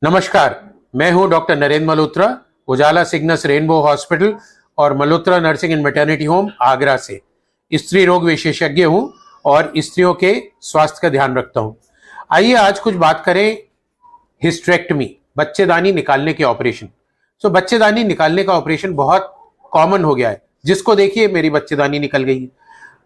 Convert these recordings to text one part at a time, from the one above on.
नमस्कार। मैं हूं डॉक्टर नरेंद्र मल्होत्रा, उजाला सिग्नस रेनबो हॉस्पिटल और Malhotra nursing and maternity home Agra से स्त्री रोग विशेषज्ञ हूं और स्त्रियों के स्वास्थ्य का ध्यान रखता हूं। आइए आज कुछ बात करें हिस्टेरेक्टमी, बच्चेदानी निकालने के ऑपरेशन। बच्चेदानी निकालने का ऑपरेशन बहुत कॉमन हो गया है। जिसको देखिए मेरी बच्चेदानी निकल गई है।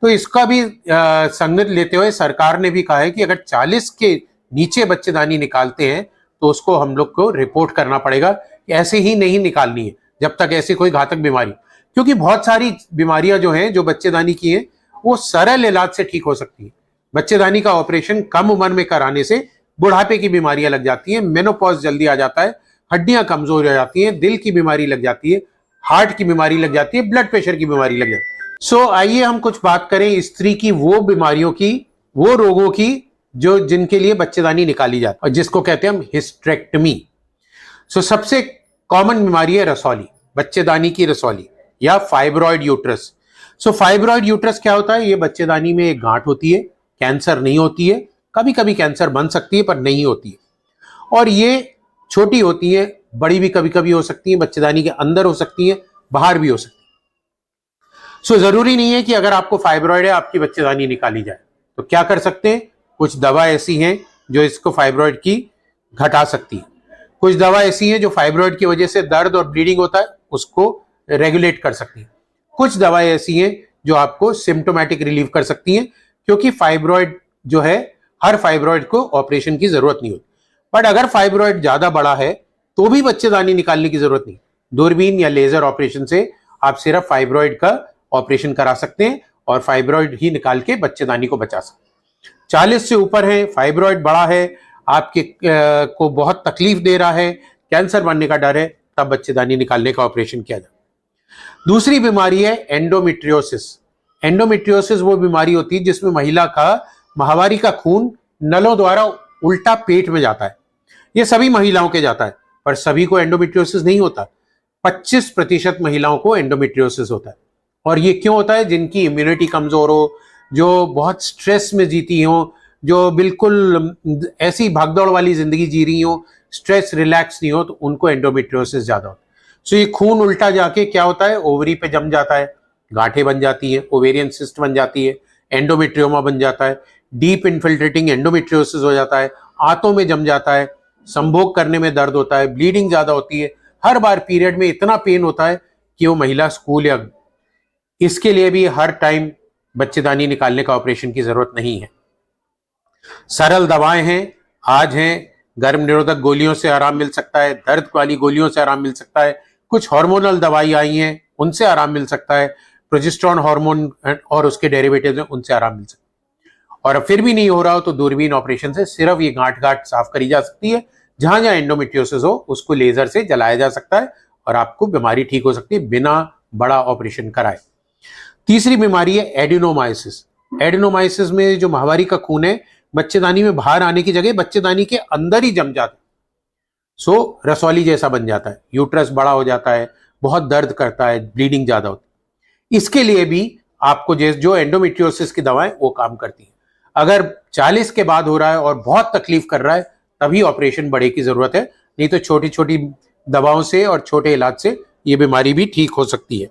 तो इसका भी संगत लेते हुए सरकार ने भी कहा है कि अगर 40 के नीचे बच्चेदानी निकालते हैं तो उसको हम लोग को रिपोर्ट करना पड़ेगा। ऐसे ही नहीं निकालनी है जब तक ऐसी कोई घातक बीमारी, क्योंकि बहुत सारी बीमारियां जो हैं जो बच्चेदानी की हैं वो सरल इलाज से ठीक हो सकती है। बच्चेदानी का ऑपरेशन कम उम्र में कराने से बुढ़ापे की बीमारियां लग जाती हैं, मेनोपॉज जल्दी आ जाता है, हड्डियां कमजोर हो जाती हैं, दिल की बीमारी लग जाती है, हार्ट की बीमारी लग जाती है, ब्लड प्रेशर की बीमारी लग जाती है। आइए हम कुछ बात करें स्त्री की वो बीमारियों की, वो रोगों की जो जिनके लिए बच्चेदानी निकाली जाती है और जिसको कहते हैं हम हिस्टेरेक्टमी। सबसे कॉमन बीमारी है रसौली, बच्चेदानी की रसौली या फाइब्रॉइड यूट्रस। फाइब्रॉइड यूट्रस क्या होता है? ये बच्चेदानी में एक गांठ होती है, कैंसर नहीं होती है, कभी कभी कैंसर बन सकती है पर नहीं होती है। और ये छोटी होती है, बड़ी भी कभी कभी हो सकती है, बच्चेदानी के अंदर हो सकती है, बाहर भी हो सकती है। जरूरी नहीं है कि अगर आपको फाइब्रॉइड है आपकी बच्चेदानी निकाली जाए। तो क्या कर सकते हैं? कुछ दवा ऐसी हैं जो इसको फाइब्रॉइड की घटा सकती है। कुछ दवा ऐसी हैं जो फाइब्रॉइड की वजह से दर्द और ब्लीडिंग होता है उसको रेगुलेट कर सकती है। कुछ दवाएं ऐसी हैं जो आपको सिम्टोमेटिक रिलीव कर सकती हैं, क्योंकि फाइब्रॉइड जो है, हर फाइब्रॉइड को ऑपरेशन की जरूरत नहीं होती। बट अगर फाइब्रॉइड ज्यादा बड़ा है तो भी बच्चेदानी निकालने की जरूरत नहीं। दूरबीन या लेजर ऑपरेशन से आप सिर्फ फाइब्रॉइड का ऑपरेशन करा सकते हैं और फाइब्रॉइड ही निकाल के बच्चेदानी को बचा सकते हैं। 40 से ऊपर है, फाइब्रॉइड बड़ा है, आपके को बहुत तकलीफ दे रहा है, कैंसर बनने का डर है, तब बच्चेदानी निकालने का ऑपरेशन किया जाए। दूसरी बीमारी है एंडोमेट्रियोसिस। एंडोमेट्रियोसिस वो बीमारी होती है जिसमें महिला का माहवारी का खून नलों द्वारा उल्टा पेट में जाता है। ये सभी महिलाओं के जाता है पर सभी को एंडोमेट्रियोसिस नहीं होता। 25% महिलाओं को एंडोमेट्रियोसिस होता है। और ये क्यों होता है? जिनकी इम्यूनिटी कमजोर हो, जो बहुत स्ट्रेस में जीती हो, जो बिल्कुल ऐसी भागदौड़ वाली जिंदगी जी रही हो, स्ट्रेस रिलैक्स नहीं हो, तो उनको एंडोमेट्रियोसिस ज्यादा होता है। ये खून उल्टा जाके क्या होता है? ओवरी पे जम जाता है, गांठें बन जाती हैं, ओवेरियन सिस्ट बन जाती है, एंडोमेट्रियोमा बन जाता है, डीप इन्फिल्ट्रेटिंग एंडोमेट्रियोसिस हो जाता है, आंतों में जम जाता है, संभोग करने में दर्द होता है, ब्लीडिंग ज्यादा होती है, हर बार पीरियड में इतना पेन होता है कि वो महिला स्कूल या इसके लिए भी हर टाइम बच्चेदानी निकालने का ऑपरेशन की जरूरत नहीं है। सरल दवाएं हैं, आज हैं, गर्भ निरोधक गोलियों से आराम मिल सकता है, दर्द वाली गोलियों से आराम मिल सकता है, कुछ हार्मोनल दवाई आई हैं उनसे आराम मिल सकता है, प्रोजेस्टेरोन हार्मोन और उसके डेरिवेटिव्स हैं उनसे आराम मिल सकता है। और फिर भी नहीं हो रहा हो तो दूरबीन ऑपरेशन से सिर्फ ये गांठ साफ करी जा सकती है। जहां जहां एंडोमेट्रियोसिस हो उसको लेजर से जलाया जा सकता है और आपको बीमारी ठीक हो सकती है बिना बड़ा ऑपरेशन कराए। तीसरी बीमारी है एडिनोमाइसिस। एडिनोमाइसिस में जो माहवारी का खून है बच्चेदानी में बाहर आने की जगह बच्चेदानी के अंदर ही जम जाता है। रसौली जैसा बन जाता है, यूट्रस बड़ा हो जाता है, बहुत दर्द करता है, ब्लीडिंग ज्यादा होती है। इसके लिए भी आपको जो एंडोमेट्रियोसिस की दवाएं वो काम करती हैं। अगर 40 के बाद हो रहा है और बहुत तकलीफ कर रहा है तभी ऑपरेशन बड़े की जरूरत है, नहीं तो छोटी छोटी दवाओं से और छोटे इलाज से ये बीमारी भी ठीक हो सकती है।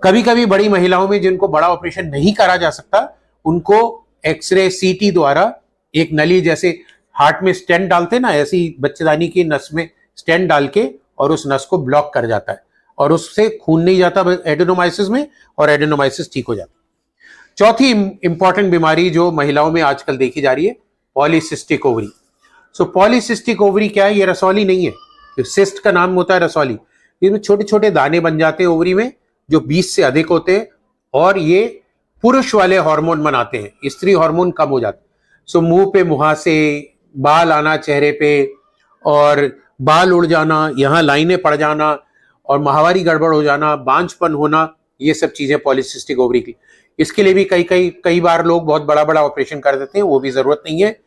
कभी कभी बड़ी महिलाओं में जिनको बड़ा ऑपरेशन नहीं करा जा सकता उनको एक्सरे सीटी द्वारा एक नली, जैसे हार्ट में स्टेंट डालते ना, ऐसी बच्चेदानी की नस में स्टेंट डाल के और उस नस को ब्लॉक कर जाता है और उससे खून नहीं जाता एडेनोमाइसिस में और एडेनोमाइसिस ठीक हो जाता है। चौथी इंपॉर्टेंट बीमारी जो महिलाओं में आजकल देखी जा रही है, पॉलीसिस्टिक ओवरी। पॉलीसिस्टिक ओवरी क्या है? ये रसौली नहीं है, सिस्ट का नाम होता है रसौली। इसमें छोटे छोटे दाने बन जाते हैं ओवरी में जो 20 से अधिक होते हैं और ये पुरुष वाले हार्मोन बनाते हैं, स्त्री हार्मोन कम हो जाते हैं। मुंह पे मुहासे, बाल आना चेहरे पे और बाल उड़ जाना, यहाँ लाइनें पड़ जाना और माहवारी गड़बड़ हो जाना, बांझपन होना, ये सब चीजें पॉलीसिस्टिक ओवरी की। इसके लिए भी कई बार लोग बहुत बड़ा बड़ा ऑपरेशन कर देते हैं, वो भी जरूरत नहीं है।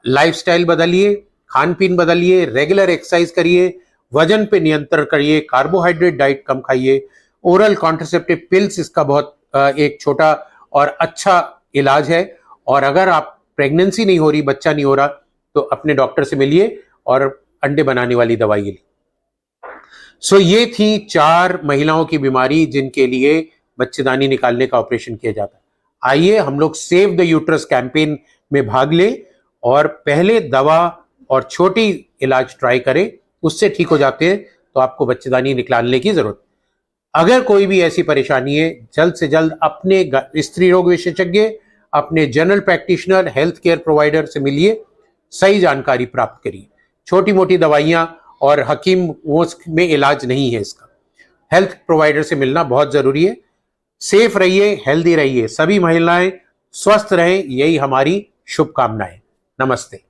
लाइफस्टाइल बदलिए, खान पीन बदलिए, रेगुलर एक्सरसाइज करिए, वजन पे नियंत्रण करिए, कार्बोहाइड्रेट डाइट कम खाइए, ओरल कॉन्ट्रासेप्टिव पिल्स इसका बहुत एक छोटा और अच्छा इलाज है। और अगर आप प्रेगनेंसी नहीं हो रही, बच्चा नहीं हो रहा, तो अपने डॉक्टर से मिलिए और अंडे बनाने वाली दवाई ली। सो ये थी 4 महिलाओं की बीमारी जिनके लिए बच्चेदानी निकालने का ऑपरेशन किया जाता है। आइए हम लोग सेव द यूट्रस कैंपेन में भाग लें और पहले दवा और छोटी इलाज ट्राई करें, उससे ठीक हो जाते हैं तो आपको बच्चेदानी निकालने की जरूरत। अगर कोई भी ऐसी परेशानी है, जल्द से जल्द अपने स्त्री रोग विशेषज्ञ, अपने general practitioner, health care provider से मिलिए, सही जानकारी प्राप्त करिए। छोटी मोटी दवाइयां और हकीम वो में इलाज नहीं है इसका। हेल्थ प्रोवाइडर से मिलना बहुत जरूरी है। सेफ रहिए, हेल्दी रहिए, सभी महिलाएं स्वस्थ रहें, यही हमारी शुभकामनाएं। नमस्ते।